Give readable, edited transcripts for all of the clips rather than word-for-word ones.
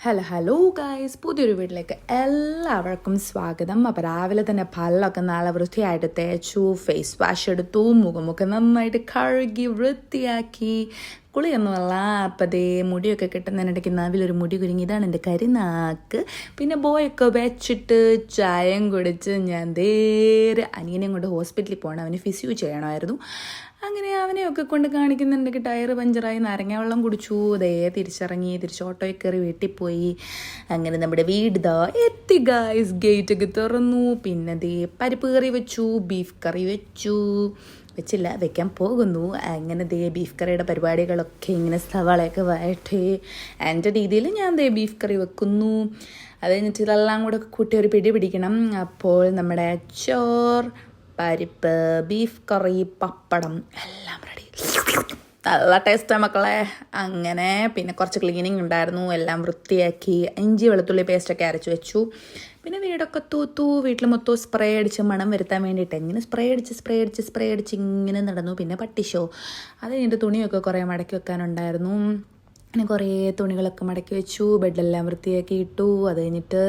Hello guys, പുതിയൊരു വീട്ടിലേക്ക് എല്ലാവർക്കും സ്വാഗതം. അപ്പോൾ രാവിലെ തന്നെ പല്ലൊക്കെ നല്ല വൃത്തിയായിട്ട് തേച്ചു, ഫേസ് വാഷ് എടുത്തു, മുഖമൊക്കെ നന്നായിട്ട് കഴുകി വൃത്തിയാക്കി. കുളിയൊന്നുമല്ല, അപ്പം അതേ മുടിയൊക്കെ കിട്ടുന്നതിനിടയ്ക്ക് നാവിലൊരു മുടി കുരുങ്ങി. ഇതാണ് എൻ്റെ കരിനാക്ക്. പിന്നെ ബോയൊക്കെ വെച്ചിട്ട് ചായം കുടിച്ച് ഞാൻ നേരെ അനിയനെയും കൊണ്ട് ഹോസ്പിറ്റലിൽ പോകണം. അവന് ഫിസിയോ ചെയ്യണമായിരുന്നു. അങ്ങനെ അവനെയൊക്കെ കൊണ്ട് കാണിക്കുന്നുണ്ടെങ്കിൽ ടയർ പഞ്ചറായി, നാരങ്ങ വെള്ളം കുടിച്ചു, തിരിച്ചിറങ്ങി, തിരിച്ച് ഓട്ടോയിൽ കയറി വീട്ടിൽ പോയി. അങ്ങനെ നമ്മുടെ വീട് എത്തി ഗായ്സ്. ഗേറ്റൊക്കെ തുറന്നു. പിന്നെ പരിപ്പ് കറി വെച്ചു, ബീഫ് കറി വെച്ചില്ല, വെക്കാൻ പോകുന്നു. അങ്ങനെ ബീഫ് കറിയുടെ പരിപാടികളൊക്കെ ഇങ്ങനെ സവാളയൊക്കെ വഴറ്റി എൻ്റെ രീതിയിൽ ഞാൻ ബീഫ് കറി വെക്കുന്നു. അത് കഴിഞ്ഞിട്ട് ഇതെല്ലാം കൂടെ കൂട്ടി ഒരു പിടി പിടിക്കണം. അപ്പോൾ നമ്മുടെ ചോർ, പരിപ്പ്, ബീഫ് കറി, പപ്പടം എല്ലാം റെഡി. നല്ല ടേസ്റ്റാണ് മക്കളെ. അങ്ങനെ പിന്നെ കുറച്ച് ക്ലീനിങ് ഉണ്ടായിരുന്നു, എല്ലാം വൃത്തിയാക്കി, ഇഞ്ചി വെളുത്തുള്ളി പേസ്റ്റൊക്കെ അരച്ച് വെച്ചു. പിന്നെ വീടൊക്കെ തൂത്തു. വീട്ടിൽ മൊത്തം സ്പ്രേ അടിച്ച് മണം വരുത്താൻ വേണ്ടിയിട്ട് ഇങ്ങനെ സ്പ്രേ അടിച്ച് ഇങ്ങനെ നടന്നു. പിന്നെ പട്ടിഷോ. അത് കഴിഞ്ഞിട്ട് തുണിയൊക്കെ കുറേ മടക്കി വെക്കാനുണ്ടായിരുന്നു. അങ്ങനെ കുറേ തുണികളൊക്കെ മടക്കി വെച്ചു, ബെഡെല്ലാം വൃത്തിയാക്കി ഇട്ടു. അത് കഴിഞ്ഞിട്ട്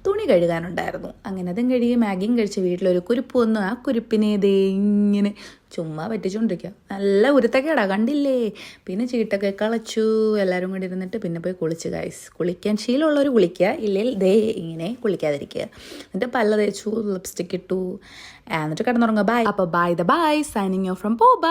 തുണി കഴുകാനുണ്ടായിരുന്നു. അങ്ങനെ അതും കഴുകി മാഗിയും കഴിച്ച് വീട്ടിലൊരു കുരുപ്പ് വന്നു. ആ കുരുപ്പിനെ ഇങ്ങനെ ചുമ്മാ പറ്റിച്ചുകൊണ്ടിരിക്കുക. നല്ല ഉരുത്തക്കേടാ, കണ്ടില്ലേ. പിന്നെ ചീട്ടൊക്കെ കളച്ചു. എല്ലാവരും കൂടി ഇരുന്നിട്ട് പിന്നെ പോയി കുളിച്ച് ഗൈസ്. കുളിക്കാൻ ശീലമുള്ളവർ കുളിക്കുക, ഇല്ലെങ്കിൽ ഇങ്ങനെ കുളിക്കാതിരിക്കുക. എന്നിട്ട് പല്ല തേച്ചു, ലിപ്സ്റ്റിക് ഇട്ടു, എന്നിട്ട് കിടന്നുറങ്ങുക. ബൈ. അപ്പോൾ ബൈ സൈനിങ് ഓഫ് ഫ്രം പോബ.